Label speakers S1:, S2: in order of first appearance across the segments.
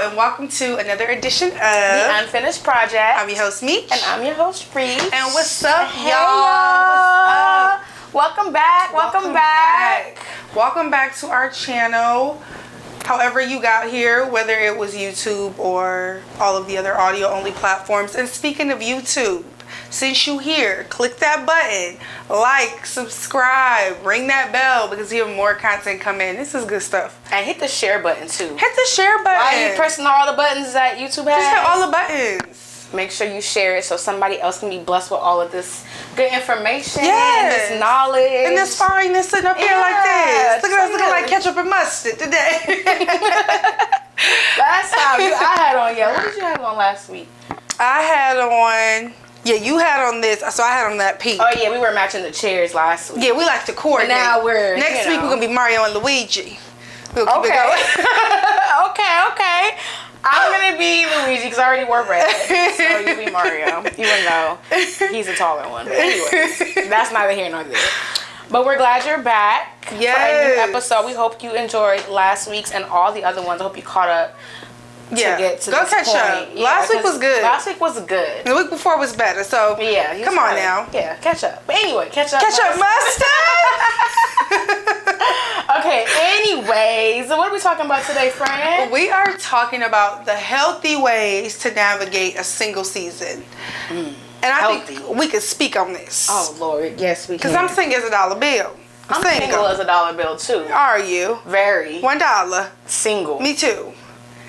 S1: and welcome to another edition of
S2: The Unfinished Project.
S1: I'm your host, Meech.
S2: And I'm your host, Free.
S1: And what's up,
S2: hey,
S1: y'all? What's up?
S2: Welcome back. Welcome back.
S1: Welcome back to our channel. However you got here, whether it was YouTube or all of the other audio-only platforms. And speaking of YouTube, since you here, click that button, like, subscribe, ring that bell because you have more content coming. This is good stuff.
S2: And hit the share button too.
S1: Hit the share button.
S2: Why are you pressing all the buttons that YouTube has?
S1: Just hit all the buttons.
S2: Make sure you share it so somebody else can be blessed with all of this good information,
S1: yes,
S2: this knowledge,
S1: and this fineness sitting up here like this. Look at us looking like ketchup and mustard today.
S2: Last time I had on, what did you have on last week?
S1: I had on. Yeah, you had on this, so I had on that pink.
S2: Oh yeah, we were matching the chairs last week.
S1: Yeah, we like to coordinate.
S2: But now we're
S1: next week we're gonna be Mario and Luigi. We'll keep it going.
S2: okay. I'm gonna be Luigi because I already wore red, so you be Mario, even though he's a taller one. But anyways, that's neither here nor there. But we're glad you're back for a new episode. We hope you enjoyed last week's and all the other ones. I hope you caught up.
S1: Yeah,
S2: to get to
S1: go
S2: this
S1: catch
S2: point.
S1: up.
S2: Yeah,
S1: last week was good.
S2: Last week was good.
S1: The week before was better. So
S2: yeah,
S1: come on now.
S2: Yeah, catch up. But anyway, catch up.
S1: Catch up, mustard.
S2: Okay. Anyways, so what are we talking about today, friend?
S1: We are talking about the healthy ways to navigate a single season. And I think we could speak on this.
S2: Oh Lord, yes we can.
S1: Because I'm single as a dollar bill.
S2: I'm single as a dollar bill too.
S1: Are you?
S2: Very.
S1: $1.
S2: Single.
S1: Me too.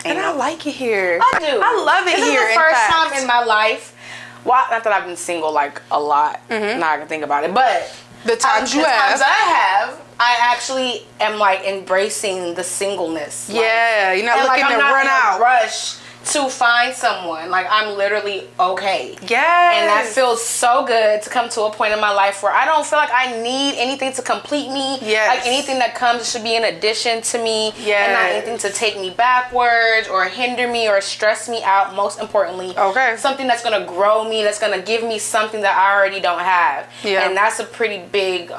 S1: And I like it here.
S2: I do.
S1: I love it here.
S2: This is the first time in my life. Well, not that I've been single like a lot. Now I can think about it, but
S1: the times
S2: I actually am like embracing the singleness.
S1: Yeah, you're not looking to run out.
S2: Rush to find someone. Like I'm literally okay.
S1: Yes.
S2: And that feels so good to come to a point in my life where I don't feel like I need anything to complete me.
S1: Yes.
S2: Like anything that comes should be an addition to me.
S1: Yes.
S2: And not anything to take me backwards or hinder me or stress me out, most importantly.
S1: Okay.
S2: Something that's gonna grow me, that's gonna give me something that I already don't have.
S1: Yeah.
S2: And that's a pretty big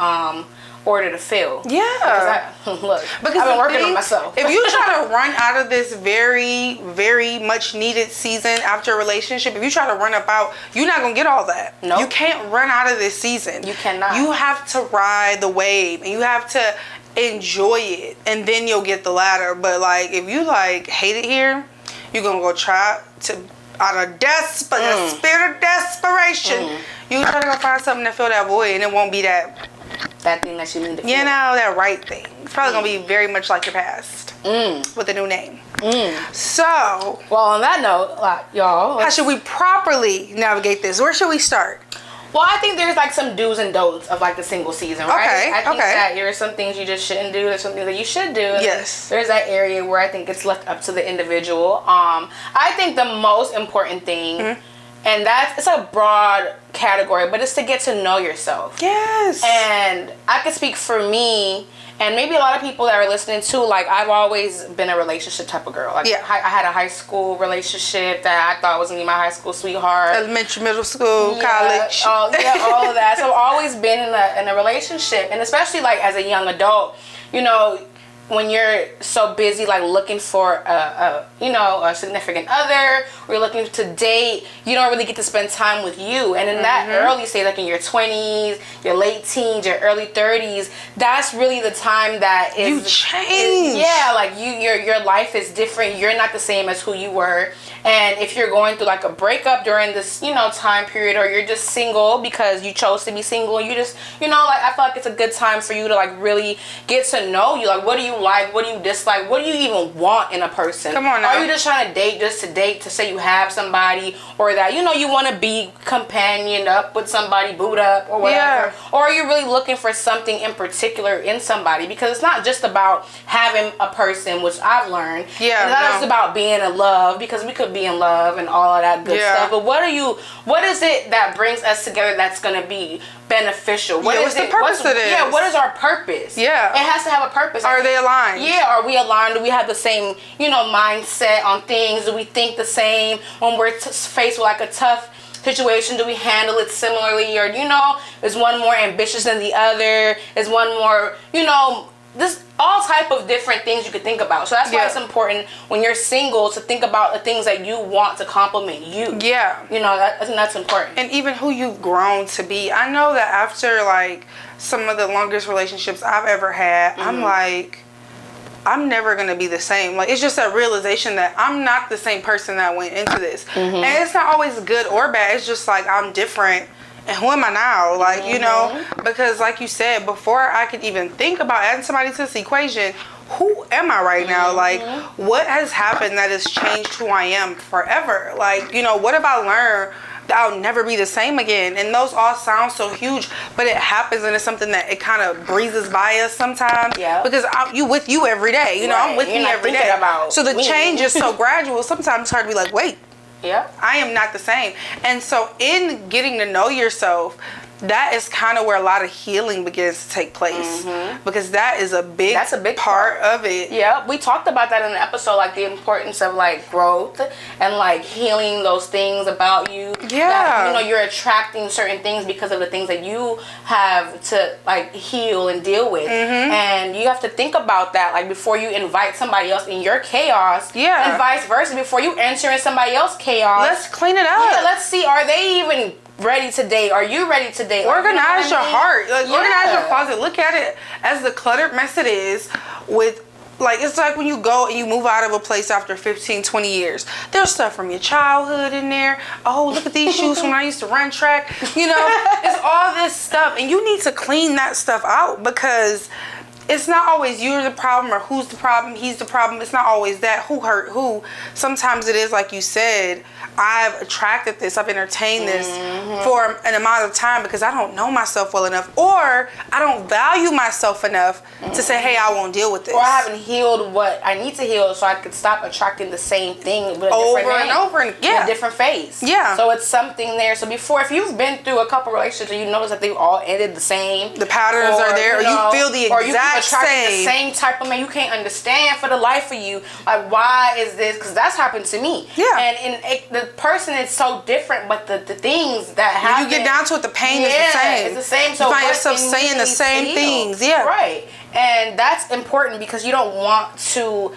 S2: order to fill.
S1: Yeah.
S2: Because I've been working on myself.
S1: If you try to run out of this very, very much needed season after a relationship, if you try to run about, you're not going to get all that.
S2: Nope.
S1: You can't run out of this season.
S2: You cannot.
S1: You have to ride the wave and you have to enjoy it and then you'll get the ladder. But like, if you like hate it here, you're going to go try to, out of the spirit of desperation, you try to go find something to fill that void and it won't be that
S2: thing that you need to feel.
S1: You know, that right thing. It's probably going to be very much like your past. With a new name. So,
S2: well, on that note, y'all,
S1: how should we properly navigate this? Where should we start?
S2: Well, I think there's like some do's and don'ts of like the single season, right?
S1: Okay,
S2: I think that there are some things you just shouldn't do. There's some things that you should do.
S1: Yes.
S2: There's that area where I think it's left up to the individual. I think the most important thing, and it's a broad category, but it's to get to know yourself.
S1: Yes.
S2: And I can speak for me, and maybe a lot of people that are listening too. Like I've always been a relationship type of girl. Like I had a high school relationship that I thought was gonna be my high school sweetheart.
S1: Elementary, middle school, college.
S2: All of that. So I've always been in a relationship, and especially like as a young adult, you know, when you're so busy like looking for a significant other, or you're looking to date, you don't really get to spend time with you. And in that early stage, like in your 20s, your late teens, your early 30s, that's really the time that is
S1: you change.
S2: Like your life is different. You're not the same as who you were. And if you're going through like a breakup during this, time period, or you're just single because you chose to be single, you just, I feel like it's a good time for you to like really get to know you. Like, what do you like? What do you dislike? What do you even want in a person?
S1: Come on now.
S2: Are you just trying to date just to date to say you have somebody, or that, you want to be companioned up with somebody, boot up or whatever? Yeah. Or are you really looking for something in particular in somebody? Because it's not just about having a person, which I've learned.
S1: Yeah.
S2: It's not just about being in love, because we could be in love and all of that good stuff. But what is it that brings us together that's going to be beneficial?
S1: What's the purpose of this?
S2: Yeah, what is our purpose?
S1: Yeah.
S2: It has to have a purpose.
S1: Are they aligned?
S2: Yeah, are we aligned? Do we have the same, mindset on things? Do we think the same when we're faced with like a tough situation? Do we handle it similarly? Or, is one more ambitious than the other? Is one more, this all type of different things you could think about. So that's why it's important when you're single to think about the things that you want to complement you.
S1: Yeah.
S2: You know, I think that's important.
S1: And even who you've grown to be. I know that after like some of the longest relationships I've ever had, I'm like, I'm never going to be the same. Like, it's just that realization that I'm not the same person that went into this. And it's not always good or bad. It's just like, I'm different. And who am I now? Like, you know, because like you said, before I could even think about adding somebody to this equation, who am I right now? Like, what has happened that has changed who I am forever? Like, you know, what have I learned that I'll never be the same again? And those all sound so huge, but it happens, and it's something that it kind of breezes by us sometimes.
S2: Yeah.
S1: Because you with you every day. You know, I'm with
S2: You're
S1: me
S2: not
S1: every
S2: thinking
S1: day.
S2: about
S1: So the
S2: me.
S1: change is so gradual. Sometimes it's hard to be like, wait,
S2: Yeah.
S1: I am not the same. And so in getting to know yourself, that is kind of where a lot of healing begins to take place, because that is a big part of it.
S2: Yeah, we talked about that in the episode, like the importance of like growth and like healing those things about you.
S1: Yeah.
S2: That, you know, you're attracting certain things because of the things that you have to like heal and deal with. And you have to think about that, like before you invite somebody else in your chaos.
S1: Yeah.
S2: And vice versa, before you enter in somebody else's chaos.
S1: Let's clean it up.
S2: Yeah, let's see, are they even ready to date? Are you ready to date?
S1: Organize your heart. Like, organize your
S2: Yeah.
S1: closet. Look at it as the cluttered mess it is with, like, it's like when you go and you move out of a place after 15, 20 years. There's stuff from your childhood in there. Oh, look at these shoes from when I used to run track. You know, it's all this stuff. And you need to clean that stuff out, because it's not always you're the problem or who's the problem, he's the problem. It's not always that. Who hurt who. Sometimes it is, like you said, I've attracted this, I've entertained this for an amount of time because I don't know myself well enough, or I don't value myself enough to say, hey, I won't deal with this.
S2: Or I haven't healed what I need to heal so I could stop attracting the same thing with a
S1: Over
S2: different
S1: and
S2: name,
S1: over and
S2: in a different face.
S1: Yeah.
S2: So it's something there. So before, if you've been through a couple relationships and you notice that they've all ended the same,
S1: the patterns are there, or you feel the
S2: or you keep
S1: exact
S2: attracting
S1: same.
S2: the same type of man, you can't understand for the life of you, like, why is this? Because that's happened to me.
S1: Yeah.
S2: And the person is so different, but the things that happen,
S1: When you get down to it, the pain is the same.
S2: It's the same.
S1: You
S2: So
S1: find
S2: what
S1: yourself
S2: can
S1: saying
S2: we
S1: the same
S2: heal?
S1: things. Yeah.
S2: Right. And that's important because you don't want to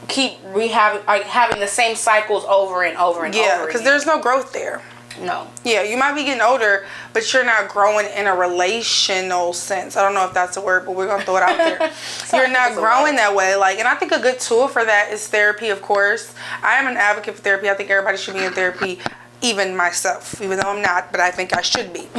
S2: keep having the same cycles over and over and over.
S1: Yeah, because there's no growth there.
S2: No.
S1: Yeah, you might be getting older, but you're not growing in a relational sense. I don't know if that's a word, but we're going to throw it out there. You're not growing that way. Like, and I think a good tool for that is therapy, of course. I am an advocate for therapy. I think everybody should be in therapy, even myself, even though I'm not, but I think I should be.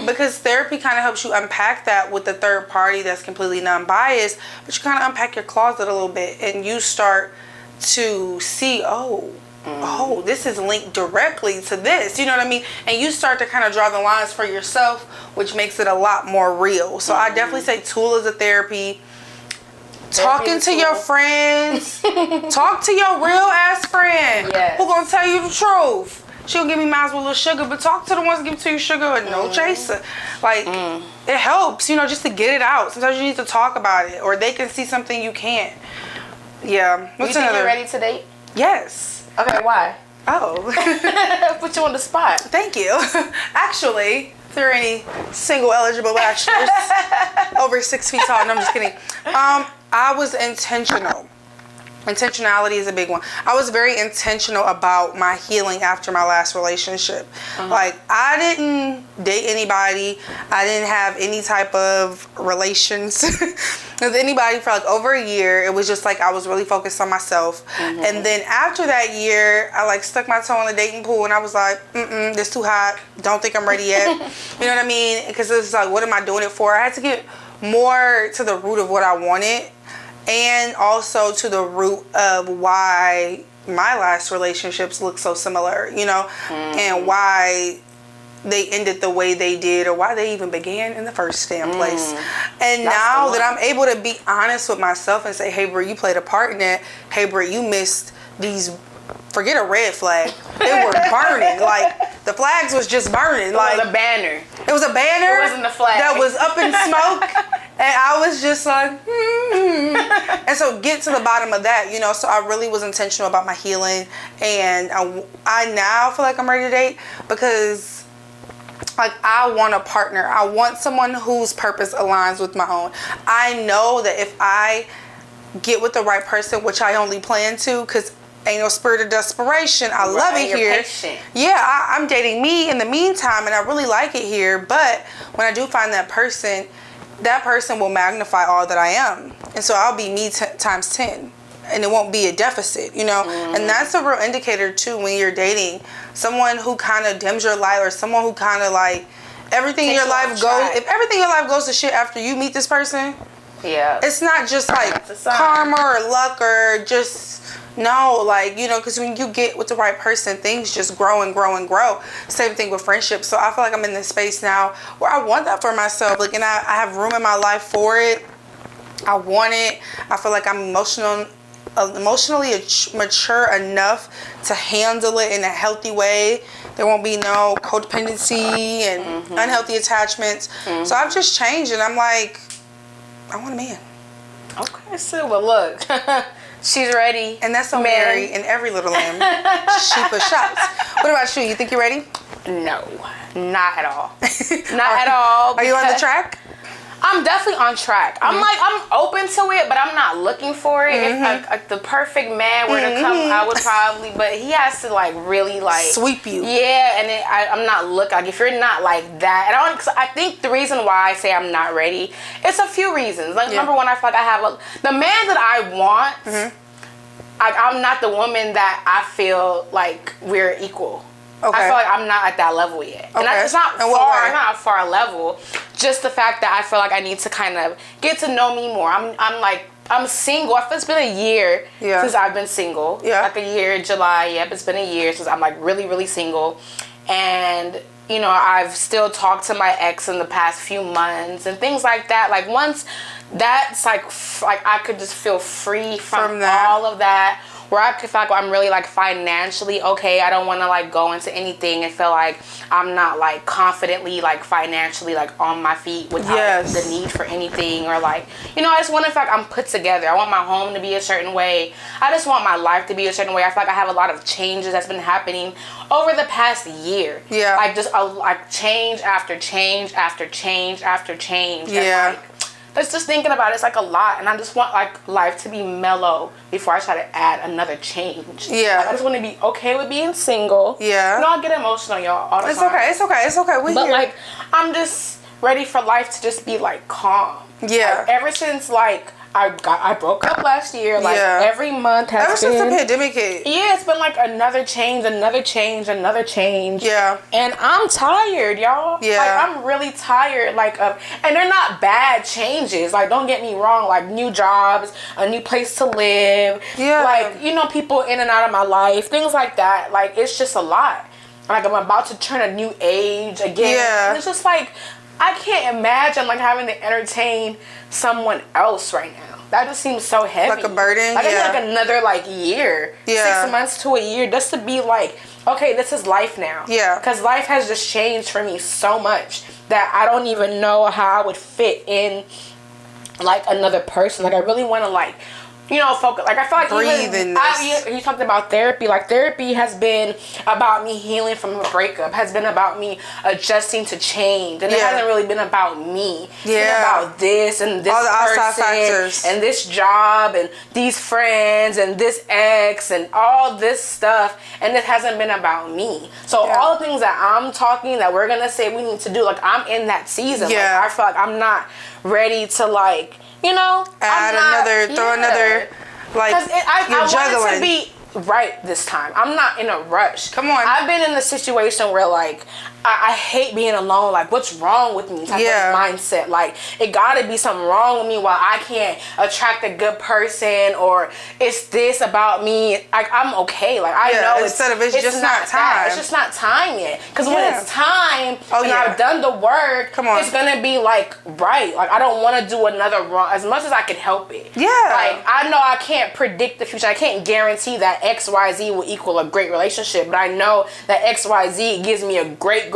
S1: Because therapy kind of helps you unpack that with the third party that's completely non-biased, but you kind of unpack your closet a little bit, and you start to see, oh, this is linked directly to this. You know what I mean? And you start to kind of draw the lines for yourself, which makes it a lot more real. So I definitely say tool is a therapy. Talking to your friends. Talk to your real ass friend.
S2: Yes.
S1: Who gonna tell you the truth. She'll give me mine with a little sugar, but talk to the ones that give it to you sugar and no chaser. Like, it helps, you know, just to get it out. Sometimes you need to talk about it, or they can see something you can't. Yeah. What's
S2: you think
S1: another?
S2: you're ready to date?
S1: Yes.
S2: Okay, why?
S1: Oh.
S2: Put you on the spot.
S1: Thank you. Actually, if there are any single eligible bachelors over 6 feet tall, no, I'm just kidding. I was intentional. Intentionality is a big one. I was very intentional about my healing after my last relationship. Like, I didn't date anybody. I didn't have any type of relations with anybody for like over a year. It was just like I was really focused on myself. And then after that year, I like stuck my toe in the dating pool, and I was like, this too hot. Don't think I'm ready yet. You know what I mean? Because it's like, what am I doing it for? I had to get more to the root of what I wanted, and also to the root of why my last relationships look so similar, you know, and why they ended the way they did, or why they even began in the first damn place. And now that I'm able to be honest with myself and say, hey, bro, you played a part in that. Hey, bro, you missed these. Forget a red flag. They were burning. Like, the flags was just burning. Like,
S2: It was a banner.
S1: It was a banner.
S2: It wasn't a flag.
S1: That was up in smoke. And I was just like, And so get to the bottom of that, you know. So I really was intentional about my healing. And I now feel like I'm ready to date, because Like, I want a partner. I want someone whose purpose aligns with my own. I know that if I get with the right person, which I only plan to, because ain't no spirit of desperation. I love it here.
S2: Patient.
S1: Yeah, I'm dating me in the meantime, and I really like it here. But when I do find that person will magnify all that I am. And so I'll be me times 10. And it won't be a deficit, you know? And that's a real indicator, too, when you're dating someone who kind of dims your light, or someone who kind of, like, everything in your life goes... If everything in your life goes to shit after you meet this person...
S2: Yeah.
S1: It's not just, like, karma or luck or just... No, like, you know, because when you get with the right person, things just grow and grow and grow. Same thing with friendships. So I feel like I'm in this space now where I want that for myself. Like, and I have room in my life for it. I want it. I feel like I'm emotionally mature enough to handle it in a healthy way. There won't be no codependency and unhealthy attachments. So I've just changed, and I'm like, I want a man.
S2: Okay, so well, look. She's ready.
S1: And that's so Mary and every little lamb. She push shops. What about you? You think you're ready?
S2: No, not at all. Not at all.
S1: Are you on the track?
S2: I'm definitely on track. I'm open to it, but I'm not looking for it. If like the perfect man were to come, I would probably, but he has to like really like
S1: sweep you.
S2: Yeah, and I'm not looking. Like, if you're not like that, and I think the reason why I say I'm not ready, it's a few reasons. Like, number one, I feel like I have the man that I want. I'm not the woman that I feel like we're equal. Okay. I feel like I'm not at that level yet. Okay. And it's not far. It's not a far level. Just the fact that I feel like I need to kind of get to know me more. I'm single. I feel it's been a year since I've been single. Yeah. Like a year in July. Yep, it's been a year since I'm like really, really single. And, you know, I've still talked to my ex in the past few months and things like that. Like, once that's like I could just feel free from all of that. Where I could feel like I'm really like financially okay. I don't want to like go into anything and feel like I'm not like confidently like financially like on my feet without the need for anything, or like, you know, I just want to feel like I'm put together. I want my home to be a certain way. I just want my life to be a certain way. I feel like I have a lot of changes that's been happening over the past year. Yeah. Like, just like change after change after change after change. Yeah. And, like, just thinking about it's like a lot, and I just want like life to be mellow before I try to add another change. Yeah, like, I just want to be okay with being single. Yeah, you know, I get emotional, y'all, all the time. It's okay. But here. Like, I'm just ready for life to just be like calm. Yeah, like, ever since like I broke up last year. Like, every month has been... Ever since the pandemic hit. Yeah, it's been like another change. Yeah. And I'm tired, y'all. Yeah. Like, I'm really tired. Like, and they're not bad changes. Like, don't get me wrong. Like, new jobs, a new place to live. Yeah. Like, you know, people in and out of my life. Things like that. Like, it's just a lot. Like, I'm about to turn a new age again. Yeah. And it's just like... I can't imagine like having to entertain someone else right now. That just seems so heavy. Like a burden. Like, I need like another like year, 6 months to a year, just to be like, okay, this is life now. Yeah. Because life has just changed for me so much that I don't even know how I would fit in like another person. Like, I really want to like, you know, focus. Like, I feel like breathe in this. You talked about therapy. Like, therapy has been about me healing from a breakup. Has been about me adjusting to change, and it hasn't really been about me. It's been about this and this all the outside factors, and this job, and these friends, and this ex, and all this stuff. And it hasn't been about me. So all the things that I'm talking that we're gonna say we need to do. Like, I'm in that season. Yeah. Like, I feel like I'm not ready to like. You know, throw another, like, I want it to be right this time. I'm not in a rush. Come on. I've been in a situation where, like, I hate being alone. Like, what's wrong with me? Type of mindset. Like, it gotta be something wrong with me while I can't attract a good person, or it's this about me. Like, I'm okay. Like, I know it's just not time. It's just not time yet. Because when it's time and I've done the work, it's gonna be like right. Like, I don't want to do another wrong as much as I can help it. Yeah. Like, I know I can't predict the future. I can't guarantee that XYZ will equal a great relationship, but I know that XYZ gives me a great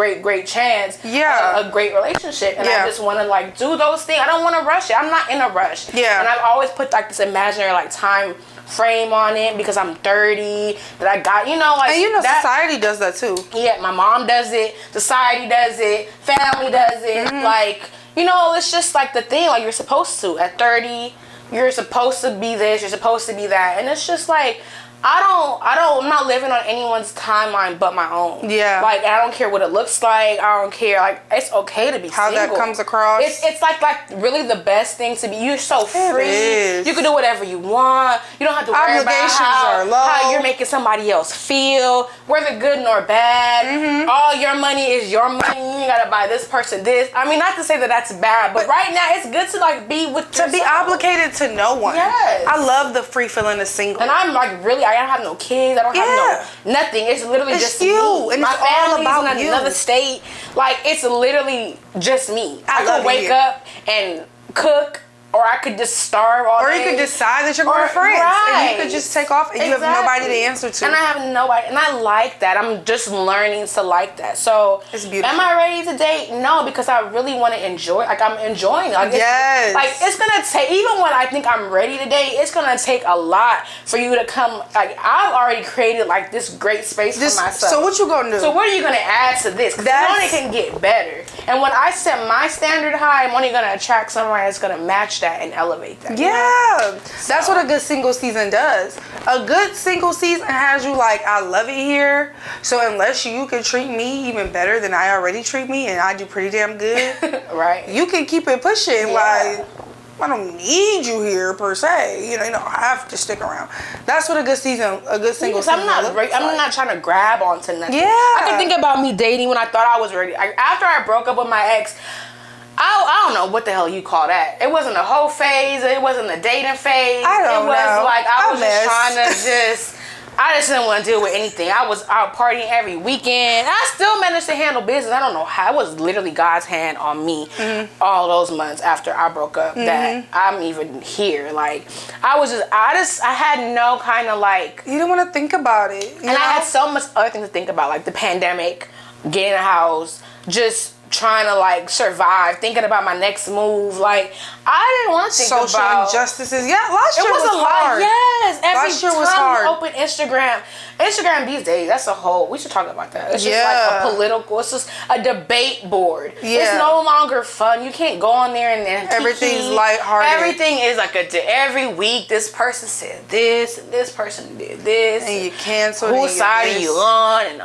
S2: chance of a great relationship, and I just want to like do those things. I don't want to rush it. I'm not in a rush. Yeah. And I've always put like this imaginary like time frame on it because I'm 30, that I got, you know, like.
S1: And you know,
S2: that,
S1: society does that too.
S2: Yeah, my mom does it, society does it, family does it. Like, you know, it's just like the thing, like you're supposed to. At 30, you're supposed to be this, you're supposed to be that. And it's just like, I'm not living on anyone's timeline but my own.
S1: Yeah.
S2: Like, I don't care what it looks like. I don't care. Like, it's okay to be
S1: how
S2: single.
S1: that comes across.
S2: It's like really the best thing to be. You're so free.
S1: Is.
S2: You can do whatever you want. You don't have to worry about
S1: Obligations
S2: how,
S1: are low.
S2: how you're making somebody else feel, whether good nor bad. All your money is your money. You ain't gotta buy this person this. I mean, not to say that that's bad, but right now it's good to like be with
S1: to be obligated to no one.
S2: Yes.
S1: I love the free feeling of single.
S2: And I'm like really, I don't have no kids. I don't have no nothing. It's literally
S1: It's
S2: just
S1: you,
S2: me.
S1: and
S2: My
S1: it's all
S2: family's
S1: about
S2: in
S1: you.
S2: another state. Like, it's literally just me.
S1: I
S2: I
S1: love
S2: could wake
S1: it.
S2: up and cook, or I could just starve all
S1: Or
S2: day.
S1: you could decide that you're going
S2: Or-
S1: to friends. And
S2: right.
S1: you could just take off and you have nobody to answer to.
S2: And I have nobody. And I like that. I'm just learning to like that. So,
S1: It's beautiful.
S2: am I ready to date? No, because I really want to enjoy. Like, I'm enjoying it. Like,
S1: Yes.
S2: Like, it's going to take, even when I think I'm ready to date, it's going to take a lot for you to come. Like, I've already created, like, this great space for myself.
S1: So what you going to do?
S2: So what are you going to add to this? Because it only can get better. And when I set my standard high, I'm only going to attract somebody that's going to match that and elevate that.
S1: Yeah, that's what a good single season does. A good single season has you like, I love it here. So unless you can treat me even better than I already treat me, and I do pretty damn good,
S2: Right.
S1: you can keep it pushing.
S2: Yeah.
S1: Like, I don't need you here per se. You don't have to stick around. That's what a good single
S2: Because
S1: season
S2: I'm not,
S1: looks
S2: I'm
S1: like.
S2: not trying to grab onto nothing.
S1: Yeah.
S2: I can think about me dating when I thought I was ready. After I broke up with my ex, I don't know what the hell you call that. It wasn't a whole phase. It wasn't a dating phase.
S1: I don't
S2: It was
S1: know.
S2: like I was just trying to
S1: messed.
S2: I just didn't want to deal with anything. I was out partying every weekend. I still managed to handle business. I don't know how. It was literally God's hand on me all those months after I broke up that I'm even here. Like, I had no kind of like.
S1: You don't want to think about it.
S2: And I had so much other things to think about, like the pandemic, getting a house, just trying to like survive, thinking about my next move. Like, I didn't want to think
S1: social
S2: about
S1: injustices. Yeah, last year
S2: it was a
S1: hard.
S2: lot. Yes, every
S1: Last year
S2: time
S1: was hard.
S2: you open Instagram these days, that's a whole. We should talk about that. It's just
S1: Yeah.
S2: like a political. It's just a debate board.
S1: Yeah.
S2: It's no longer fun. You can't go on there and
S1: Everything's
S2: kiki.
S1: lighthearted.
S2: Everything is like every week. This person said this, and this person did this.
S1: And you canceled.
S2: Whose side are you on? And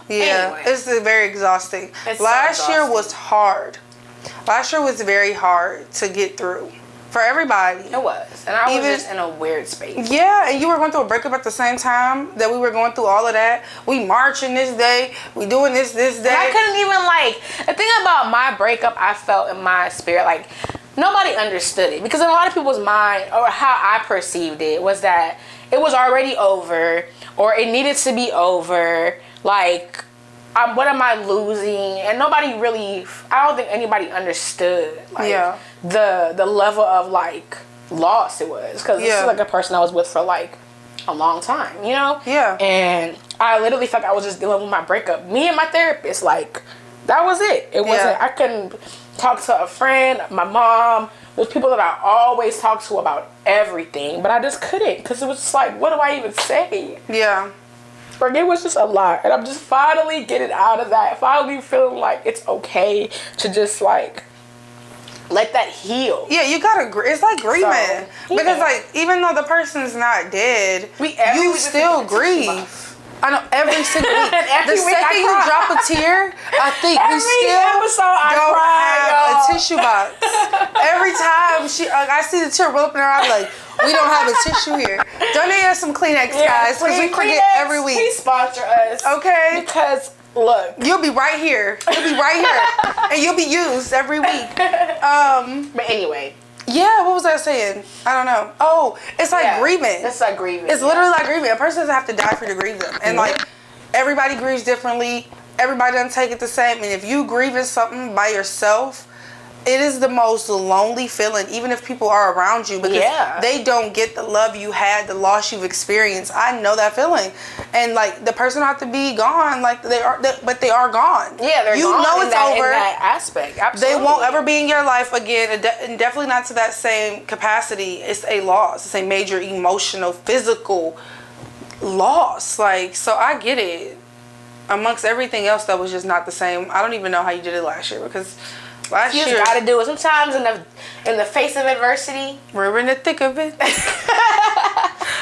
S1: Yeah,
S2: anyway.
S1: it's very exhausting.
S2: It's so
S1: Last year
S2: exhausting.
S1: was hard. Last year was very hard to get through for everybody.
S2: It was, and I was
S1: Even-
S2: just in a weird space.
S1: Yeah, and you were going through a breakup at the same time that we were going through all of that. We marching this day. We doing this day.
S2: And I couldn't even like the thing about my breakup. I felt in my spirit like nobody understood it because in a lot of people's mind or how I perceived it was that it was already over or it needed to be over. Like, what am I losing? And nobody really. I don't think anybody understood. Like,
S1: Yeah.
S2: The level of like loss it was because this
S1: Yeah.
S2: is like a person I was with for like a long time, you know?
S1: Yeah.
S2: And I literally felt like I was just dealing with my breakup. Me and my therapist, like, that was it. It wasn't, I couldn't talk to a friend, my mom. There's people that I always talk to about everything, but I just couldn't because it was just like, what do I even say?
S1: Yeah.
S2: Like, it was just a lot. And I'm just finally getting out of that. Finally feeling like it's okay to just, like, let that heal.
S1: Yeah, you gotta. It's like grieving
S2: So,
S1: because,
S2: yeah.
S1: like, even though the person's not dead,
S2: Every
S1: you
S2: week
S1: still
S2: we take a tissue
S1: grieve. I know every single week.
S2: Every
S1: The
S2: week I
S1: second you
S2: cry.
S1: drop a tear, I think we
S2: Every
S1: still
S2: episode I
S1: don't
S2: cry,
S1: have
S2: y'all.
S1: a tissue box. Every time I see the tear roll up in her eye, I'm like, we don't have a tissue here. Donate us some Kleenex, guys, because we forget
S2: Kleenex,
S1: every week.
S2: Please sponsor us.
S1: Okay.
S2: Because, look.
S1: You'll be right here. You'll be right here, and you'll be used every week.
S2: But anyway.
S1: Yeah, what was I saying? I don't know. Oh, it's like grieving.
S2: It's like grieving.
S1: It's literally like grieving. A person doesn't have to die for you to grieve them. And like, everybody grieves differently. Everybody doesn't take it the same. And if you grieving something by yourself, it is the most lonely feeling, even if people are around you, because they don't get the love you had, the loss you've experienced. I know that feeling, and like the person have to be gone, like but they are gone.
S2: Yeah, they're
S1: you
S2: gone.
S1: know it's over.
S2: In that aspect, absolutely.
S1: They won't ever be in your life again, and definitely not to that same capacity. It's a loss. It's a major emotional, physical loss. Like, so I get it. Amongst everything else that was just not the same. I don't even know how you did it last year, because last year
S2: you just gotta do it. Sometimes in the face of adversity,
S1: we're in the thick of it.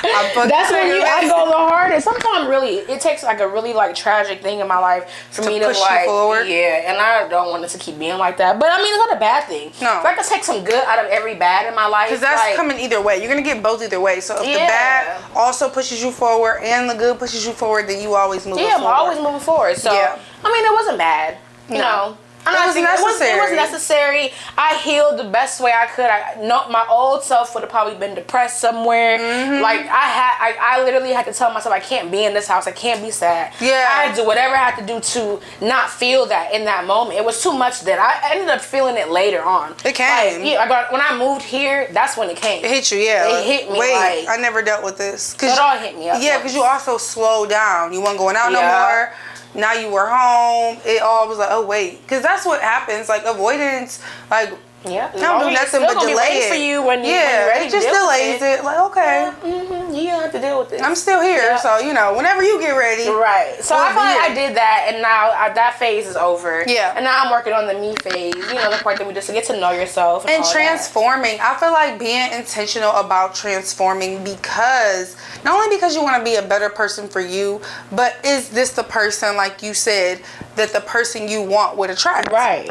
S2: That's when I go the hardest. Sometimes really, it takes like a really like tragic thing in my life for me to
S1: push
S2: like,
S1: you forward.
S2: Yeah, and I don't want it to keep being like that. But I mean, it's not a bad thing.
S1: No,
S2: if I can take some good out of every bad in my life,
S1: because that's
S2: like,
S1: coming either way. You're gonna get both either way. So if the bad also pushes you forward and the good pushes you forward, then you always move.
S2: Yeah, I'm always moving forward. So I mean, it wasn't bad. You know.
S1: It was necessary.
S2: It was necessary. I healed the best way I could. I know my old self would have probably been depressed somewhere. Mm-hmm. Like I literally had to tell myself I can't be in this house. I can't be sad. Yeah. I had to do whatever I had to do to not feel that in that moment. It was too much. That I ended up feeling it later on.
S1: It came.
S2: Like, when I moved here, that's when it came.
S1: It hit you. Yeah.
S2: It hit me.
S1: Wait, I never dealt with this.
S2: It all hit me up.
S1: Yeah, because you also slowed down. You weren't going out no more. Now you were home. It all was like, oh wait, because that's what happens. Like avoidance, like I don't do nothing but delay it
S2: for you when you're ready.
S1: It just delays it. Like okay,
S2: you don't have to deal with it.
S1: I'm still here, so whenever you get ready,
S2: right? So I feel like I did that, and now that phase is over.
S1: Yeah,
S2: and now I'm working on the me phase. The part that we just get to know yourself
S1: and transforming. I feel like being intentional about transforming, because not only because you want to be a better person for you, but is this the person, like you said, that the person you want would attract?
S2: Right.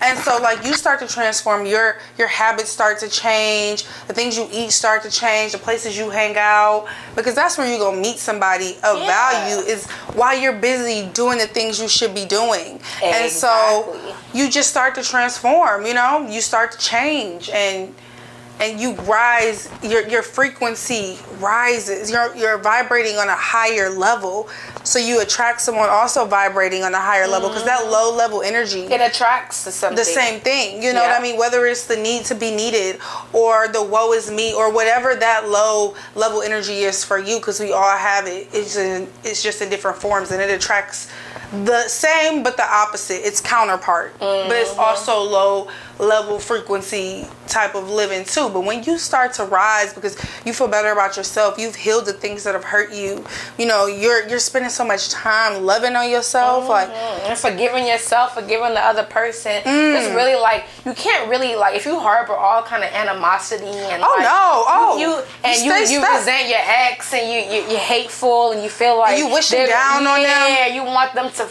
S1: And so like you start to transform, your habits start to change, the things you eat start to change, the places you hang out, because that's where you're gonna meet somebody of value, is while you're busy doing the things you should be doing. Exactly. And so you just start to transform, you start to change, and you rise, your frequency rises, you're vibrating on a higher level, so you attract someone also vibrating on a higher level, because that low level energy,
S2: it attracts to something.
S1: The same thing, you know what I mean? Whether it's the need to be needed, or the woe is me, or whatever that low level energy is for you, because we all have it. It's just in different forms, and it attracts the same but the opposite. It's counterpart, but it's also low level frequency type of living too. But when you start to rise, because you feel better about yourself, you've healed the things that have hurt you, you're spending so much time loving on yourself, like,
S2: and forgiving yourself, forgiving the other person. It's really like, you can't really, like, if you harbor all kind of animosity and you resent your ex, and you're hateful, and you feel like
S1: you wishing down on them.
S2: Yeah, you want them to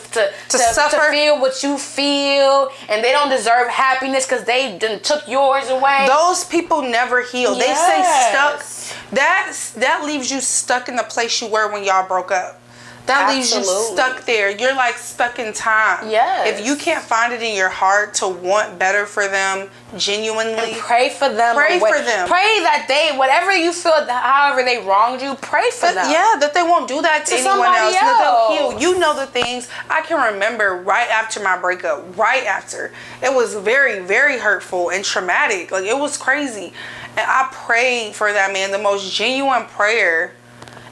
S2: suffer, to feel what you feel, and they don't deserve happiness because they done took yours away.
S1: Those people never heal. They stay stuck. That leaves you stuck in the place you were when y'all broke up. That leaves you stuck there. You're like stuck in time.
S2: Yes.
S1: If you can't find it in your heart to want better for them genuinely,
S2: and pray for them.
S1: Pray for them.
S2: Pray that they, whatever you feel, however they wronged you, pray for them.
S1: Yeah, that they won't do that to anyone else. That they'll heal. You know the things. I can remember right after my breakup, right after. It was very, very hurtful and traumatic. Like, it was crazy. And I prayed for that man, the most genuine prayer.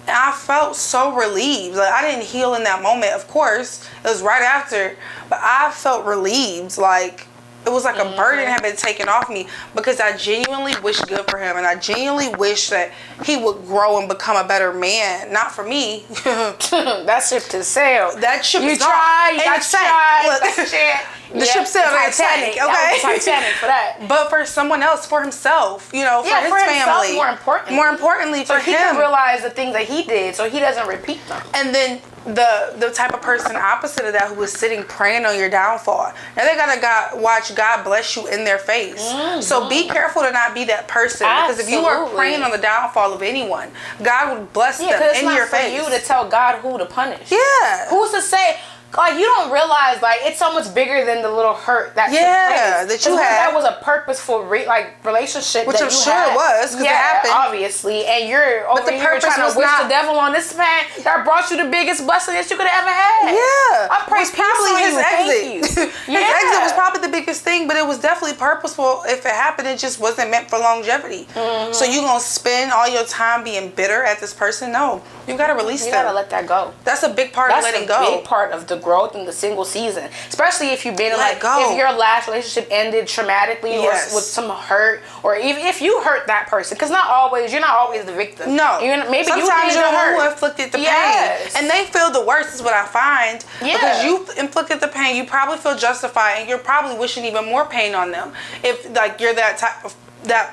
S1: And I felt so relieved. Like, I didn't heal in that moment, of course. It was right after. But I felt relieved. Like, it was like a burden had been taken off me, because I genuinely wished good for him. And I genuinely wish that he would grow and become a better man. Not for me.
S2: That ship to sail.
S1: That ship is gone.
S2: You tried.
S1: The ship sailed in Titanic, okay?
S2: Titanic for that.
S1: But for someone else, for himself, for his family. More importantly, for him.
S2: He can realize the things that he did, so he doesn't repeat them.
S1: And then the type of person opposite of that, who was sitting praying on your downfall. Now they gotta watch God bless you in their face. So be careful to not be that person. Because if you are praying on the downfall of anyone, God would bless them in your face.
S2: It's not for you to tell God who to punish.
S1: Yeah.
S2: Who's to say? like you don't realize like it's so much bigger than the little hurt that took place.
S1: that you had.
S2: That was a purposeful relationship,
S1: which
S2: that
S1: I'm
S2: you
S1: sure
S2: had.
S1: it was, because it happened.
S2: Obviously, and you're over
S1: the
S2: here
S1: purpose
S2: trying
S1: was
S2: to wish
S1: not-
S2: the devil on this man that brought you the biggest blessing that you could have ever had.
S1: Yeah,
S2: I pray
S1: it was probably
S2: peace on
S1: his
S2: you. Thank
S1: exit.
S2: you.
S1: His exit was probably the biggest thing, but it was definitely purposeful. If it happened, it just wasn't meant for longevity. So you gonna spend all your time being bitter at this person? No, you gotta release
S2: You
S1: them.
S2: gotta let that go.
S1: That's a big part of letting go.
S2: That's a big part of the growth in the single season, especially if you've been
S1: Let go.
S2: if your last relationship ended traumatically
S1: Yes.
S2: or with some hurt, or if you hurt that person, because you're not always the victim.
S1: No,
S2: maybe
S1: sometimes
S2: you
S1: you're the one who
S2: hurt.
S1: inflicted the
S2: Yes.
S1: pain, and they feel the worst. Is what I find, because you inflicted the pain. You probably feel justified, and you're probably wishing even more pain on them. If like you're that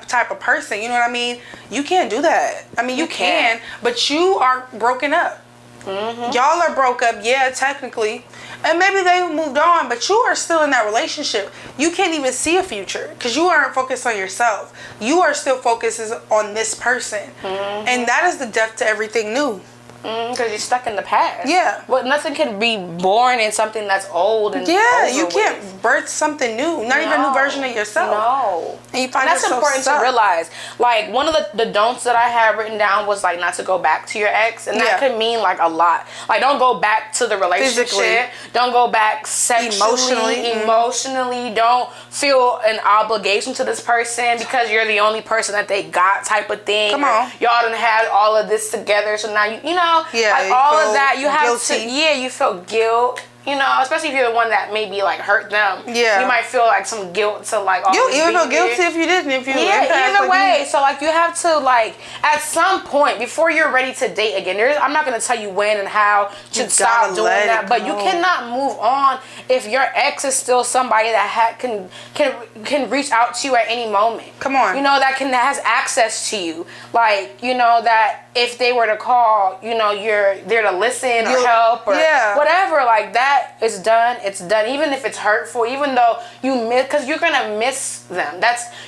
S1: type of person, you know what I mean? You can't do that. I mean, you can, but you are broken up. Y'all are broke up, yeah, technically. And maybe they moved on, but you are still in that relationship. You can't even see a future because you aren't focused on yourself. You are still focused on this person. And that is the death to everything new.
S2: Because you're stuck in the past.
S1: Yeah.
S2: But nothing can be born in something that's old and over
S1: you can't
S2: with.
S1: birth something new. Not even a new version of yourself.
S2: No.
S1: And you find
S2: that's
S1: yourself
S2: important
S1: stuck.
S2: to realize. Like, one of the don'ts that I had written down was, like, not to go back to your ex. And that could mean, like, a lot. Like, don't go back to the relationship.
S1: Physically.
S2: Don't go back sexually. Emotionally. Don't feel an obligation to this person because you're the only person that they got type of thing.
S1: Come on.
S2: Y'all done had all of this together. So now, you know, like, all of that, you have to, you feel guilt. You know, especially if you're the one that maybe like hurt them. Yeah. You might feel like some guilt to like always
S1: you even
S2: be
S1: feel guilty
S2: there.
S1: if you didn't. If you
S2: either way. So like you have to like at some point before you're ready to date again. I'm not gonna tell you when and how to stop doing that, but you cannot move on if your ex is still somebody that can reach out to you at any moment.
S1: Come on.
S2: You know that has access to you. Like you know that if they were to call, you know you're there to listen or help or whatever like that. It's done. It's done. Even if it's hurtful, even though you miss, because you're gonna miss them.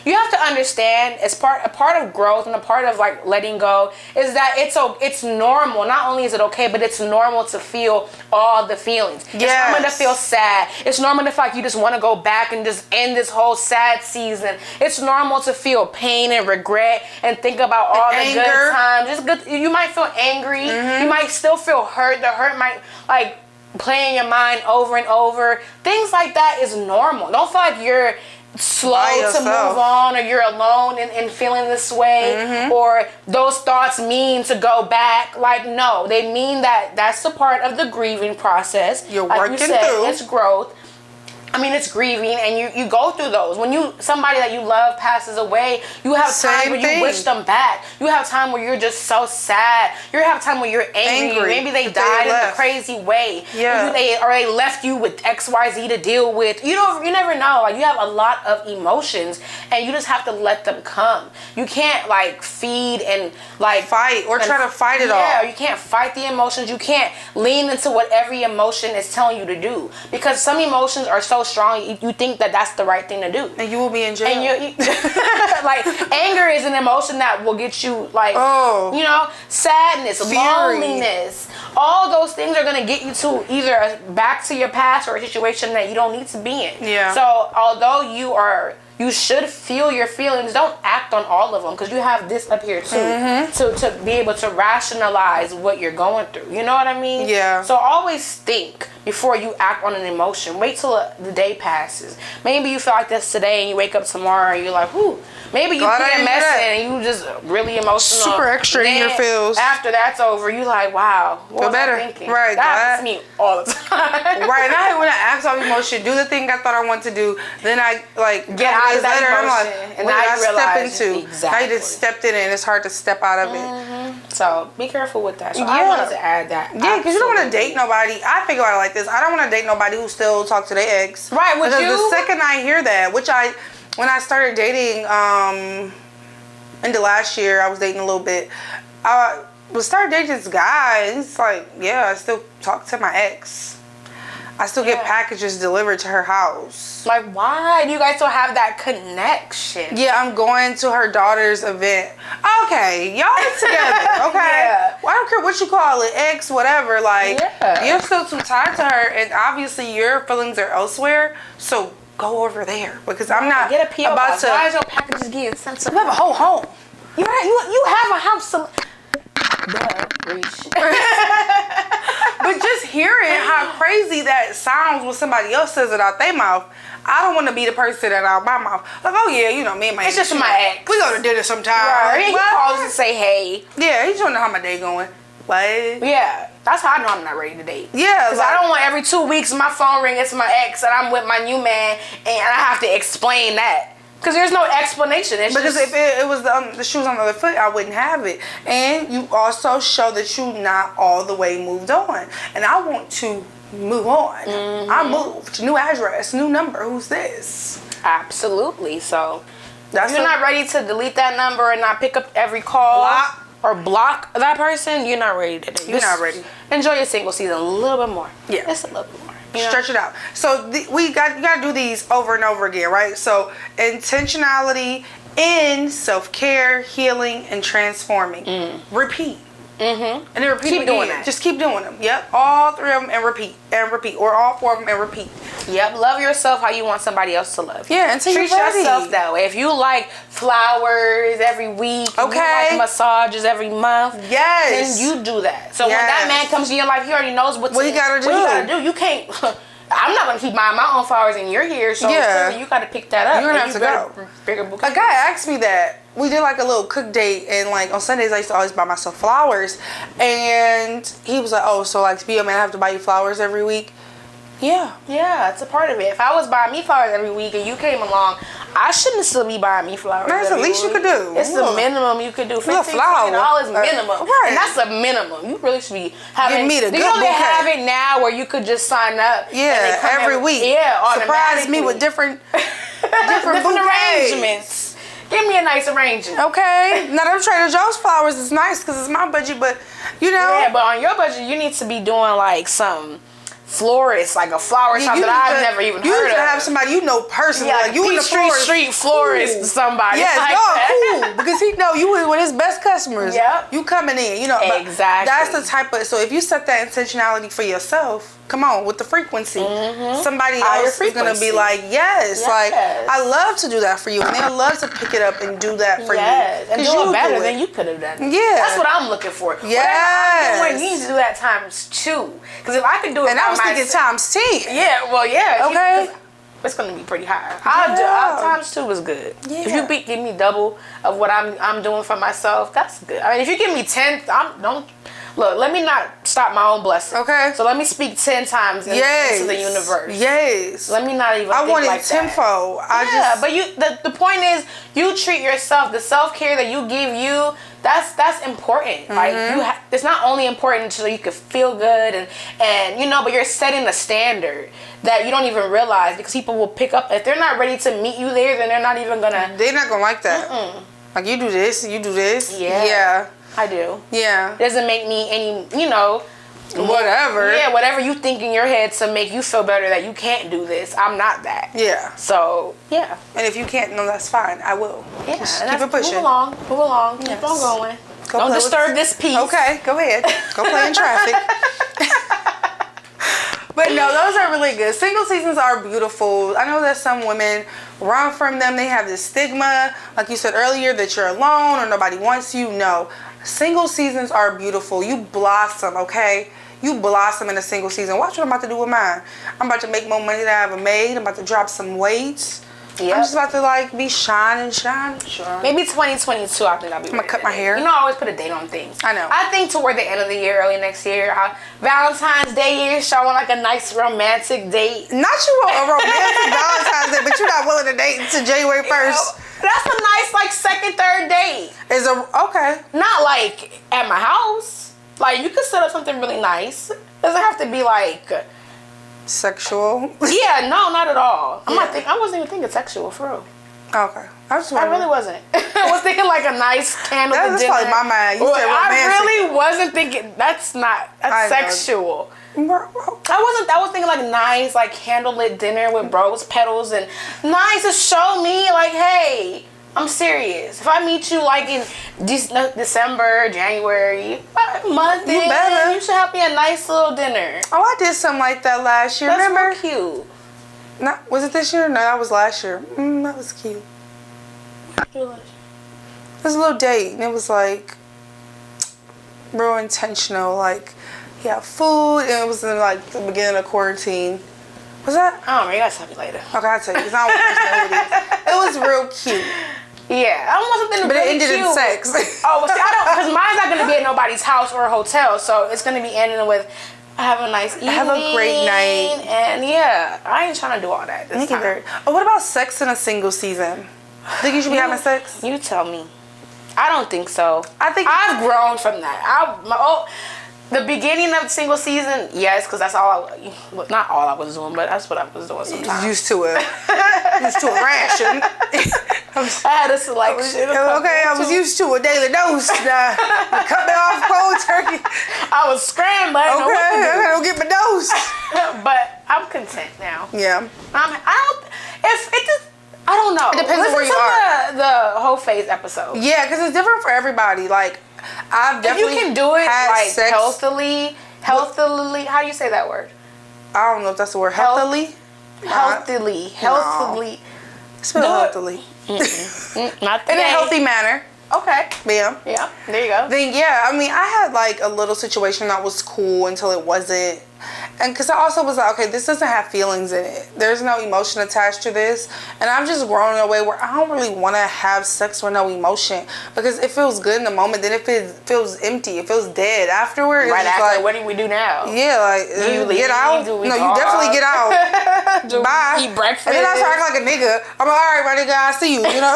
S2: You have to understand. As a part of growth and a part of like letting go is that it's normal. Not only is it okay, but it's normal to feel all the feelings. It's normal to feel sad. It's normal to feel like you just want to go back and just end this whole sad season. It's normal to feel pain and regret and think about all the good times. It's good. You might feel angry. You might still feel hurt. The hurt might like play in your mind over and over. Things like that is normal. Don't feel like you're slow to move on or you're alone in feeling this way or those thoughts mean to go back. Like, no, they mean that's a part of the grieving process.
S1: You're working through.
S2: It's growth. I mean, it's grieving, and you go through those. When somebody that you love passes away, you have time where you wish them back. You have time where you're just so sad. You have time where you're angry. Maybe they died in a crazy way. Yeah. Or they left you with XYZ to deal with. You never know. Like, you have a lot of emotions, and you just have to let them come. You can't like feed and like
S1: fight or try to fight it all.
S2: Yeah, you can't fight the emotions. You can't lean into what every emotion is telling you to do, because some emotions are so strong you think that's the right thing to do,
S1: and you will be in jail.
S2: And like anger is an emotion that will get you like you know, sadness, loneliness, all those things are going to get you to either back to your past or a situation that you don't need to be in. Yeah. So although you should feel your feelings, don't act on all of them, because you have this up here too, to be able to rationalize what you're going through. You know what I mean? Yeah. So always think before you act on an emotion. Wait till the day passes. Maybe you feel like this today and you wake up tomorrow and you're like, whew. Maybe you PMS and you just really emotional.
S1: Super extra in your feels.
S2: After that's over, you like, wow, what was I thinking? Right. That happens to me all the time.
S1: Right. And I hate when I act off emotion, do the thing I thought I want to do, then I like
S2: get out of that emotion,
S1: and now I step into. Exactly. I just stepped in it, and it's hard to step out of it.
S2: So be careful with that. So I wanted to add that.
S1: Yeah, because you don't want to date nobody. I think about it like this. I don't want to date nobody who still talks to their ex.
S2: Right. Would you?
S1: The second I hear that, when I started dating, in the last year, I was dating a little bit. I started dating this guy, and it's like, yeah, I still talk to my ex. I still get packages delivered to her house.
S2: Like, why do you guys still have that connection?
S1: Yeah, I'm going to her daughter's event. Okay, y'all together, okay?
S2: Yeah.
S1: Well, I don't care what you call it, ex, whatever. Like, you're still too tied to her, and obviously your feelings are elsewhere. So go over there because I'm not
S2: Get a PO
S1: about
S2: box.
S1: to.
S2: Why is your packages getting sent to?
S1: You have a whole home.
S2: You have a house.
S1: But just hearing how crazy that sounds when somebody else says it out their mouth, I don't want to be the person that out my mouth. Like, oh yeah, you know, me and my
S2: It's just my ex.
S1: We go to dinner sometime.
S2: Right. He
S1: What?
S2: calls and say, hey.
S1: Yeah, he's trying to know how my day going. What?
S2: Yeah, that's how I know I'm not ready to date.
S1: Yeah.
S2: Because I don't want every 2 weeks my phone ring, it's my ex, and I'm with my new man, and I have to explain that. Because there's no explanation. It's
S1: because
S2: just,
S1: if it was the shoes on the other foot, I wouldn't have it. And you also show that you not all the way moved on. And I want to move on. I moved. New address, new number. Who's this?
S2: Absolutely. So,
S1: That's
S2: if you're not ready to delete that number and not pick up every call
S1: Block.
S2: or block that person, you're not ready to date.
S1: You're not ready.
S2: Enjoy your single season a little bit more.
S1: Yeah.
S2: Just a little bit more. You know?
S1: Stretch it out. So you got to do these over and over again, right? So intentionality in self-care, healing, and transforming. Repeat. And then repeat
S2: Keep
S1: them
S2: doing
S1: again.
S2: that.
S1: Just keep doing them. Yep. All 3 of them and repeat. Or all 4 of them and repeat.
S2: Yep, love yourself how you want somebody else to love you.
S1: Yeah, until
S2: treat
S1: you're ready.
S2: yourself that way. If you like flowers every week, if you like massages every month,
S1: Yes.
S2: then you do that. So when that man comes in your life, he already knows what
S1: he gotta do.
S2: What you gotta do. You can't. I'm not gonna keep buying my own flowers, and you're here, so clearly you gotta pick that up.
S1: You're gonna have to go.
S2: Bigger bouquet.
S1: A guy asked me that. We did like a little cook date, and like on Sundays I used to always buy myself flowers, and he was like, "Oh, so like to be a man, I have to buy you flowers every week?" Yeah,
S2: it's a part of it. If I was buying me flowers every week and you came along, I shouldn't still be buying me flowers.
S1: That's the least you could do.
S2: It's the minimum you could do. $15,
S1: flower.
S2: $20 minimum.
S1: Right.
S2: And that's a minimum. You really should be having.
S1: Give me the
S2: do
S1: good
S2: you know they
S1: bouquet.
S2: have it now where you could just sign up?
S1: Yeah, every week.
S2: Yeah,
S1: surprise me
S2: automatically.
S1: with different
S2: different
S1: bouquets.
S2: arrangements. Give me a nice arrangement.
S1: Okay. Now them Trader Joe's flowers is nice because it's my budget, but you know.
S2: Yeah, but on your budget, you need to be doing like some florist, like a flower shop that I've never even
S1: you
S2: heard
S1: need to
S2: of.
S1: have somebody you know personally.
S2: Yeah,
S1: like you in the
S2: Street florist, somebody.
S1: Yes,
S2: like
S1: y'all
S2: that.
S1: cool because he know you with his best customers.
S2: Yep.
S1: You coming in, you know. but
S2: Exactly.
S1: That's the type of. So if you set that intentionality for yourself, come on with the frequency. Somebody
S2: Higher
S1: else is gonna be
S2: frequency.
S1: like, yes, like
S2: Yes.
S1: I love to do that for you, and they'll love to pick it up and do that for
S2: Yes,
S1: you.
S2: and
S1: 'Cause
S2: do
S1: you
S2: it better
S1: do
S2: than you could have done.
S1: Yeah.
S2: That's what I'm looking for.
S1: Yes.
S2: Whatever I'm doing, you need to do that times 2. Because if I could do it,
S1: And I was thinking times 10.
S2: Yeah, well, yeah.
S1: Okay.
S2: It's gonna be pretty high.
S1: Yeah.
S2: Times 2 is good.
S1: Yeah.
S2: If you give me double of what I'm doing for myself, that's good. I mean, if you give me 10, let me not stop my own blessing.
S1: Okay.
S2: So let me speak 10 times into the universe.
S1: Yes.
S2: Let me not even.
S1: I
S2: think
S1: want
S2: like
S1: it tenfold.
S2: that. But the point is, you treat yourself. The self-care that you give you, that's important. Like it's not only important so you can feel good and but you're setting a standard that you don't even realize because people will pick up if they're not ready to meet you there, then they're not even gonna.
S1: They're not gonna like that. Like you do this, you do this. Yeah.
S2: I do.
S1: Yeah.
S2: It doesn't make me any,
S1: whatever.
S2: Yeah, whatever you think in your head to make you feel better that you can't do this. I'm not that.
S1: Yeah.
S2: So, yeah.
S1: And if you can't, no, that's fine. I will.
S2: Yeah.
S1: Just
S2: and
S1: keep it pushing.
S2: Move along.
S1: Yes.
S2: Keep on going.
S1: Go
S2: Don't
S1: play
S2: disturb this peace.
S1: Okay, go ahead. Go play in traffic. But no, those are really good. Single seasons are beautiful. I know that some women run from them. They have this stigma, like you said earlier, that you're alone or nobody wants you. No. Single seasons are beautiful. You blossom, okay? You blossom in a single season. Watch what I'm about to do with mine. I'm about to make more money than I ever made. I'm about to drop some weight.
S2: Yep.
S1: I'm just about to be shining.
S2: Maybe 2022, I think I'll be.
S1: I'm gonna cut my hair.
S2: I always put a date on things.
S1: I know.
S2: I think toward the end of the year, early next year, Valentine's Day is. I want like a nice romantic date.
S1: Not you want a romantic Valentine's Day, but you're not willing to date until January 1st.
S2: That's a nice second, third date.
S1: Okay.
S2: Not like at my house. Like you could set up something really nice. Doesn't have to be like
S1: sexual.
S2: Yeah, no, not at all. I wasn't even thinking sexual for real.
S1: Okay.
S2: I really wasn't. I was thinking like a nice candle.
S1: That's probably my mind. You said romantic.
S2: I really wasn't thinking. That's sexual. I was thinking like nice, like candlelit dinner with rose petals and nice to show me like, hey, I'm serious. If I meet you like in December, January, month, you should have me a nice little dinner.
S1: Oh, I did something like that last year.
S2: That's
S1: remember?
S2: Cute.
S1: No, was it this year? No, that was last year. That was cute. It was a little date, and it was like real intentional. Like, yeah, food, and it was in like the beginning of quarantine. Was that?
S2: I don't know. You gotta tell me later.
S1: Okay, I'll tell you. Because I don't want to know who it is. It was real cute.
S2: Yeah, I want something
S1: but
S2: really
S1: it ended
S2: cute.
S1: in sex.
S2: Oh, well, see, I don't, because mine's not gonna be at nobody's house or a hotel, so it's gonna be ending with. Have a nice evening.
S1: Have a great night.
S2: And yeah, I ain't trying to do all that this time.
S1: Oh, what about sex in a single season? Think you should be having sex?
S2: You tell me. I don't think so.
S1: I think
S2: I've grown from that. The beginning of the single season, yes, because that's not all I was doing, but that's what I was doing sometimes.
S1: Used to it. Used to a ration.
S2: I had a selection.
S1: I was used to a daily dose. Cut me off cold turkey.
S2: I was scrambling.
S1: Okay, I gotta go get my dose.
S2: But I'm content now.
S1: Yeah.
S2: I don't know.
S1: It depends on where you are.
S2: The whole phase episode.
S1: Yeah, because it's different for everybody. Like, I've definitely
S2: if you can do it like
S1: sex.
S2: healthily. How do you say that word?
S1: I don't know if that's the word. Healthily.
S2: Healthily.
S1: Spell healthily.
S2: Not today.
S1: In a healthy manner.
S2: Okay.
S1: Yeah.
S2: Yeah. There you go.
S1: Then I mean, I had like a little situation that was cool until it wasn't. And because I also was like, okay, this doesn't have feelings in it. There's no emotion attached to this. And I've just grown in a way where I don't really want to have sex with no emotion. Because it feels good in the moment. Then it feels empty. It feels dead afterwards.
S2: Right after,
S1: like,
S2: what do we do now?
S1: Yeah, like,
S2: do you leave?
S1: get out. No, you definitely get out. Bye.
S2: Eat breakfast.
S1: And then I start acting like a nigga. I'm like, all right, my nigga, I see you, you know?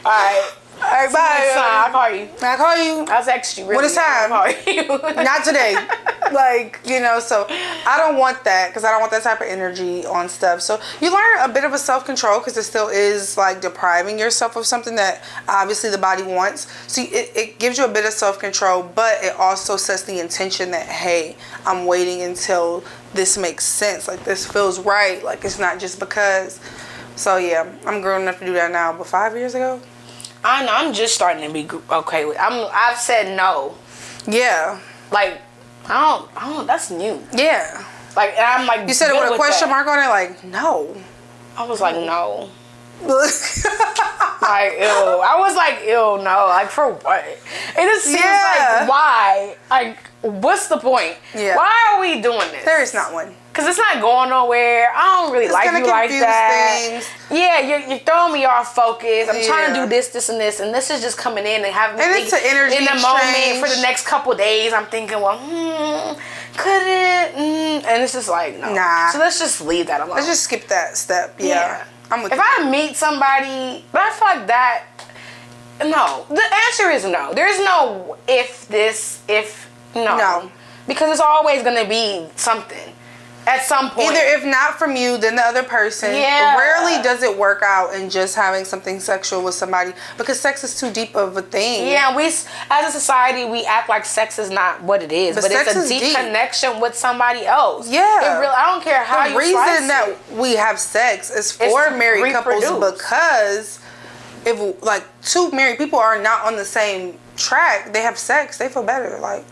S2: All right.
S1: All right, bye.
S2: I'll call you.
S1: I'll
S2: text you. Really.
S1: When it's time.
S2: I'll call you.
S1: Not today. Like, so I don't want that because I don't want that type of energy on stuff. So you learn a bit of a self-control because it still is like depriving yourself of something that obviously the body wants. So it gives you a bit of self-control, but it also sets the intention that, hey, I'm waiting until this makes sense. Like, this feels right. Like, it's not just because. So yeah, I'm grown enough to do that now. But 5 years ago?
S2: I know. I'm just starting to be okay with. I've said no.
S1: Yeah.
S2: Like, I don't. That's new.
S1: Yeah.
S2: Like, and I'm like.
S1: You said it with a question mark on it. Like, no.
S2: I was like, no. Like, ew. I was like, ew, no. Like, for what? It just seems like, why? Like, what's the point?
S1: Yeah.
S2: Why are we doing this?
S1: There is not one.
S2: Because it's not going nowhere. I don't really like you like that.
S1: Things.
S2: Yeah, you're throwing me off focus. I'm trying to do this, and this is just coming in and having me
S1: it's an energy
S2: in the moment for the next couple days. I'm thinking, well, could it? And it's just like, no.
S1: Nah.
S2: So let's just leave that alone.
S1: Let's just skip that step. Yeah. I'm with
S2: if I meet somebody, but I feel like that, no. The answer is no. There's no no.
S1: No.
S2: Because it's always going to be something. At some point.
S1: Either if not from you, then the other person.
S2: Yeah.
S1: Rarely does it work out in just having something sexual with somebody because sex is too deep of a thing.
S2: Yeah, as a society, we act like sex is not what it is, but it's a deep connection with somebody else.
S1: Yeah.
S2: I don't care how you slice it.
S1: The reason that we have sex is for married couples because if like two married people are not on the same track, they have sex, they feel better. Like,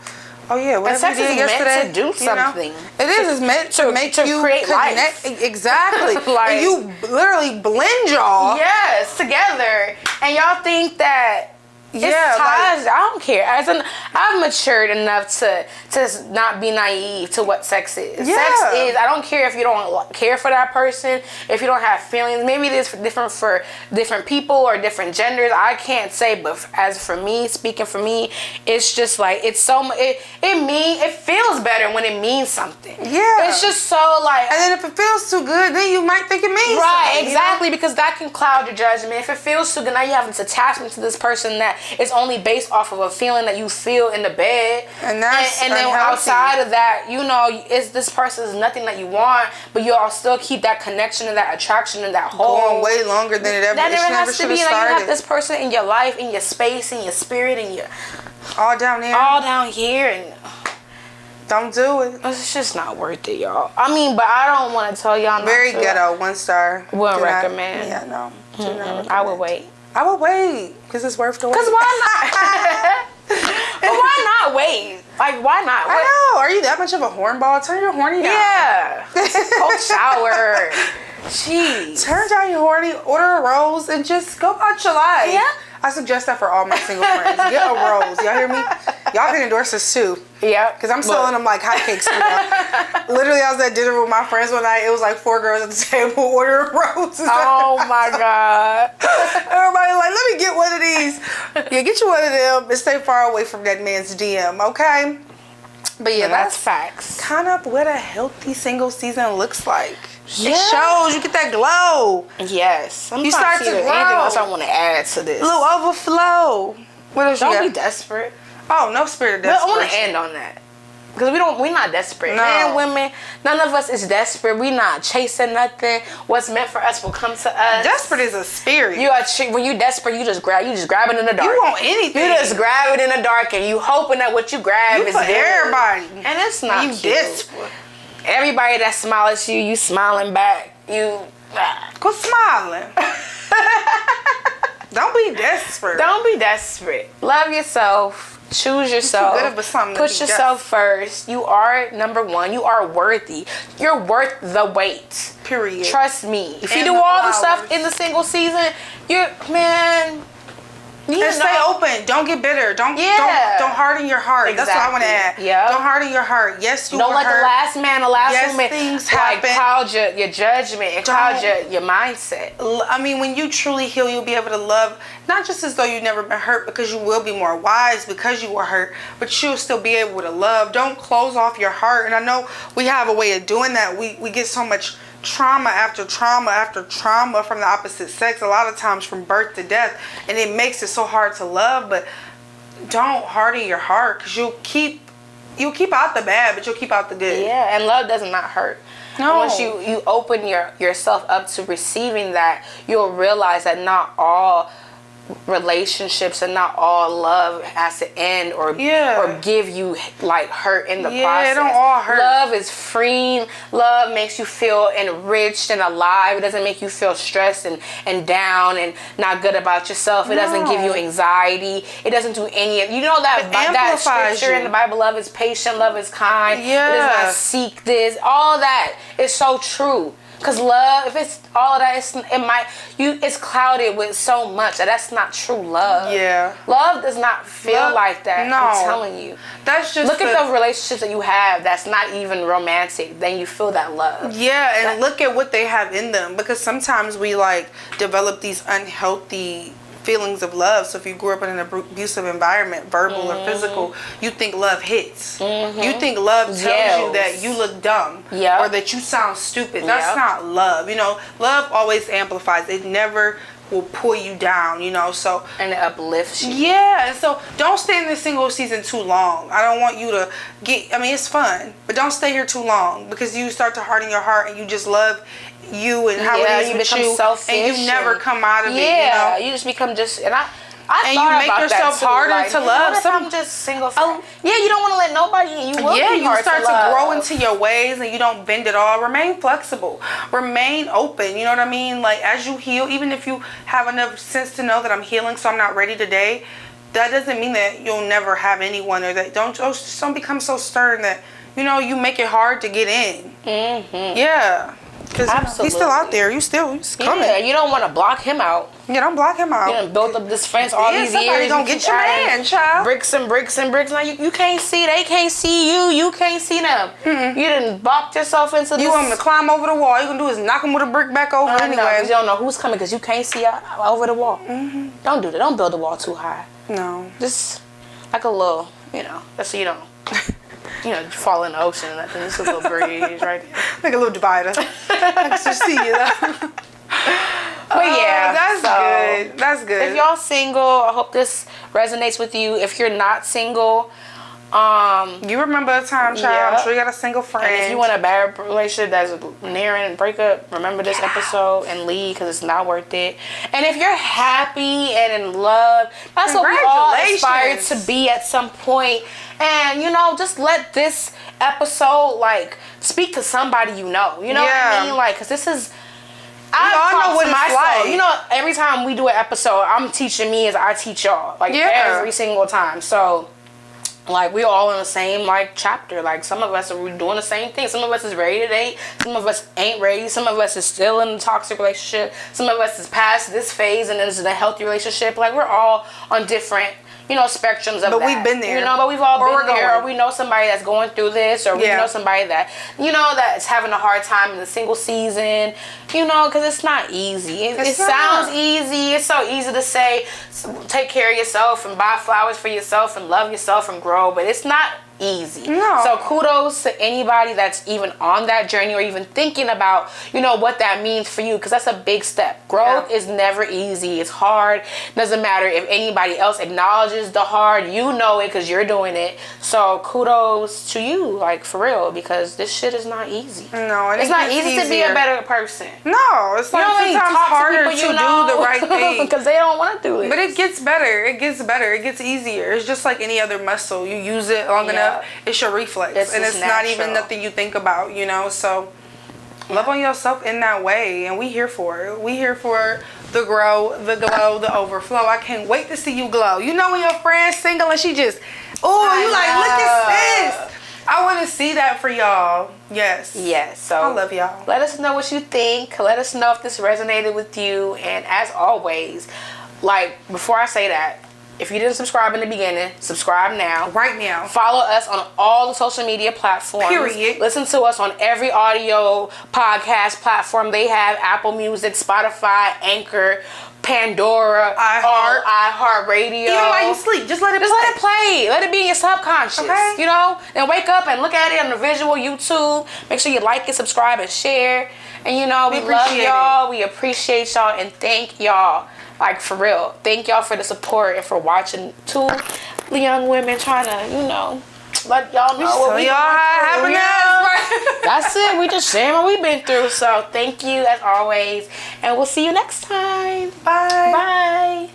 S1: oh yeah, whatever you did yesterday,
S2: meant to do something.
S1: It is. It's meant to make you
S2: create
S1: connect.
S2: Life.
S1: Exactly.
S2: Like,
S1: and you literally blend y'all.
S2: Yes, together. And y'all think that it's ties. I don't care. I've matured enough to not be naive to what sex is.
S1: Yeah.
S2: Sex is. I don't care if you don't care for that person, if you don't have feelings. Maybe it is different for different people or different genders. I can't say, but as for me, speaking for me, it's just like it's so. It feels better when it means something.
S1: Yeah.
S2: It's just so like.
S1: And then if it feels too good, then you might think it means
S2: right.
S1: something.
S2: Exactly, because that can cloud your judgment. If it feels too good, now you have this attachment to this person that it's only based off of a feeling that you feel in the bed.
S1: And that's
S2: and then
S1: unhealthy.
S2: outside of that, you know, is this person is nothing that you want, but you all still keep that connection and that attraction and that whole
S1: Going way longer than it ever,
S2: that never has to
S1: should
S2: be.
S1: have
S2: Like, you have
S1: started.
S2: this person in your life, in your space, in your spirit, in your
S1: All down there.
S2: all down here, and
S1: Don't do it.
S2: it's just not worth it, y'all. I mean, but I don't want to tell y'all not
S1: Very
S2: to.
S1: ghetto. 1 star.
S2: Wouldn't
S1: Do not-
S2: recommend.
S1: Yeah, no. Do not recommend.
S2: I would wait.
S1: I would wait because it's worth the wait.
S2: Cause why not? But why not wait? Like, why not?
S1: I know. Are you that much of a hornball? Turn your horny down.
S2: Yeah. Go shower. Jeez.
S1: Turn down your horny, order a rose, and just go about your life.
S2: Yeah.
S1: I suggest that for all my single friends. Get a rose. Y'all hear me? Y'all can endorse us too.
S2: Yeah.
S1: Because I'm selling them like hotcakes. Literally, I was at dinner with my friends one night. It was like 4 girls at the table ordering roses.
S2: Oh my God.
S1: Everybody like, let me get one of these. Yeah, get you one of them and stay far away from that man's DM, okay? But yeah,
S2: That's
S1: that's
S2: facts.
S1: kind of what a healthy single season looks like.
S2: Yeah.
S1: It shows you get that glow.
S2: Yes. I'm
S1: You
S2: trying to
S1: start
S2: see
S1: to
S2: if there's anything
S1: grow.
S2: else I want to add to this.
S1: A little overflow. What else you
S2: Don't be
S1: got?
S2: desperate.
S1: Oh, no spirit of
S2: But I want to
S1: desperation.
S2: end on that. Because we're not desperate.
S1: No.
S2: Men, women, none of us is desperate. We not chasing nothing. What's meant for us will come to us.
S1: Desperate is a spirit.
S2: You are when you desperate, you just grab it in the dark.
S1: You want anything.
S2: You just grab it in the dark, and you hoping that what you grab
S1: You
S2: is
S1: for
S2: there.
S1: everybody.
S2: And it's not
S1: You
S2: cute.
S1: desperate.
S2: Everybody that smiles at you, you smiling back. You
S1: Quit smiling. Don't be desperate.
S2: don't be desperate. Love yourself. Choose yourself.
S1: good of something to
S2: Put
S1: be
S2: yourself first. You are number one. You are worthy. You're worth the wait.
S1: Period.
S2: Trust me. If you
S1: And
S2: do
S1: the
S2: all the
S1: flowers.
S2: stuff in the single season, you
S1: And stay open. Don't get bitter.
S2: Yeah.
S1: Don't harden your heart. That's what I want to add.
S2: Exactly. Yeah.
S1: Don't harden your heart. Yes, you
S2: Don't
S1: were
S2: let
S1: hurt.
S2: the last man, the last
S1: Yes,
S2: woman,
S1: things
S2: like
S1: happen.
S2: cloud your judgment and cloud
S1: Don't-
S2: your mindset.
S1: I mean, when you truly heal, you'll be able to love, not just as though you've never been hurt, because you will be more wise because you were hurt, but you'll still be able to love. Don't close off your heart. And I know we have a way of doing that. We get so much trauma after trauma after trauma from the opposite sex, a lot of times from birth to death, and it makes it so hard to love. But don't harden your heart, because you'll keep out the bad, but you'll keep out the good.
S2: Yeah, and love does not hurt.
S1: No.
S2: And once you open yourself up to receiving that, you'll realize that not all relationships and not all love has to end or give you like hurt in the process.
S1: It don't all hurt.
S2: Love is freeing. Love makes you feel enriched and alive. It doesn't make you feel stressed and down and not good about yourself. It doesn't give you anxiety. It doesn't do any of, you know, that
S1: amplifies
S2: scripture
S1: you.
S2: in the Bible, love is patient, love is kind.
S1: Yeah.
S2: It does not seek this. All that is so true. Cause love, if it's all of that, it's clouded with so much that's not true love.
S1: Yeah.
S2: Love does not feel like that.
S1: No.
S2: I'm telling you.
S1: That's just
S2: Look at the relationships that you have that's not even romantic. Then you feel that love.
S1: Yeah, and look at what they have in them, because sometimes we like develop these unhealthy feelings of love. So if you grew up in an abusive environment, verbal or physical, you think love hits. You think love tells you that you look dumb or that you sound stupid. That's not love. You know, love always amplifies. It never will pull you down, you know, so.
S2: And it uplifts you.
S1: Yeah, and so don't stay in this single season too long. I don't want you to it's fun, but don't stay here too long, because you start to harden your heart and you just love you and how it is
S2: you
S1: with
S2: become
S1: you,
S2: selfish
S1: and you never come out of it,
S2: Yeah,
S1: you know?
S2: you just become just, and I
S1: And
S2: thought
S1: you make
S2: about
S1: yourself
S2: that too.
S1: harder
S2: Like,
S1: to
S2: man,
S1: love.
S2: What if I'm just single? Yeah, you don't want to let nobody in. You will
S1: Yeah,
S2: be
S1: you
S2: hard
S1: start
S2: to
S1: to
S2: love.
S1: grow into your ways and you don't bend at all. Remain flexible. Remain open. You know what I mean? Like, as you heal, even if you have enough sense to know that I'm healing, so I'm not ready today, that doesn't mean that you'll never have anyone, or that don't become so stern that, you know, you make it hard to get in. Yeah. Because he's still out there. He's coming.
S2: Yeah, you don't want to block him out.
S1: Yeah, don't block him out.
S2: You done built up this fence all these
S1: somebody
S2: years.
S1: gonna get your man, child.
S2: Bricks and bricks and bricks. Now you can't see. They can't see you. You can't see them. You done bopped yourself into this.
S1: You want him to climb over the wall. All you gonna do is knock him with a brick back over anyway.
S2: You don't know who's coming because you can't see over the wall. Don't do that. Don't build the wall too high.
S1: No.
S2: Just like a little, just so you don't, fall in the ocean and nothing. Just a little breeze right there.
S1: Like a little divider. I can just see you though.
S2: But yeah,
S1: that's good. That's good.
S2: If y'all single, I hope this resonates with you. If you're not single,
S1: you remember a time, child.
S2: Yeah.
S1: I'm sure you got a single friend.
S2: and if you want a bad relationship that's nearing breakup, remember this episode and leave, because it's not worth it. And if you're happy and in love, that's what we all aspire to be at some point. And just let this episode like speak to somebody you know. You know what I mean? Like, because this is. I
S1: all know what it's like.
S2: Every time we do an episode, I'm teaching me as I teach y'all. Like every single time. So. Like, we're all in the same, like, chapter. Like, some of us are doing the same thing. Some of us is ready to date. Some of us ain't ready. Some of us is still in a toxic relationship. Some of us is past this phase and is in a healthy relationship. Like, we're all on different, spectrums of that.
S1: But we've been there.
S2: But we've all been there. Or we know somebody that's going through this. Or we know somebody that, that's having a hard time in the single season. Because it's not easy. It sounds easy. It's so easy to say, take care of yourself and buy flowers for yourself and love yourself and grow. But it's not easy.
S1: No.
S2: So kudos to anybody that's even on that journey or even thinking about, what that means for you, because that's a big step. Growth is never easy. It's hard. Doesn't matter if anybody else acknowledges the hard. You know it because you're doing it. So kudos to you, like, for real, because this shit is not easy.
S1: No,
S2: it's not easy to be a better person.
S1: No, it's like sometimes harder to do the right thing
S2: because they don't want to do it.
S1: But it gets better. It gets better. It gets easier. It's just like any other muscle. You use it long enough, it's your reflex, and it's not even nothing you think about. So love on yourself in that way, and we here for it. We here for the grow, the glow, the overflow. I can't wait to see you glow. When your friend's single and she just, you like, look at this. I want to see that for y'all. Yes. So I love y'all.
S2: Let us know what you think. Let us know if this resonated with you. And as always, like, before I say that, if you didn't subscribe in the beginning, subscribe now.
S1: Right now.
S2: Follow us on all the social media platforms.
S1: Period.
S2: Listen to us on every audio podcast platform they have. Apple Music, Spotify, Anchor, Pandora, iHeartRadio.
S1: Even while you sleep, just let it play.
S2: Let it be in your subconscious.
S1: Okay.
S2: And wake up and look at it on the visual YouTube. Make sure you like it, subscribe, and share. And we love y'all. We appreciate y'all and thank y'all. Like, for real. Thank y'all for the support and for watching two young women trying to, let y'all know what we
S1: happiness.
S2: That's it. We just sharing what we've been through. So thank you as always. And we'll see you next time.
S1: Bye.
S2: Bye.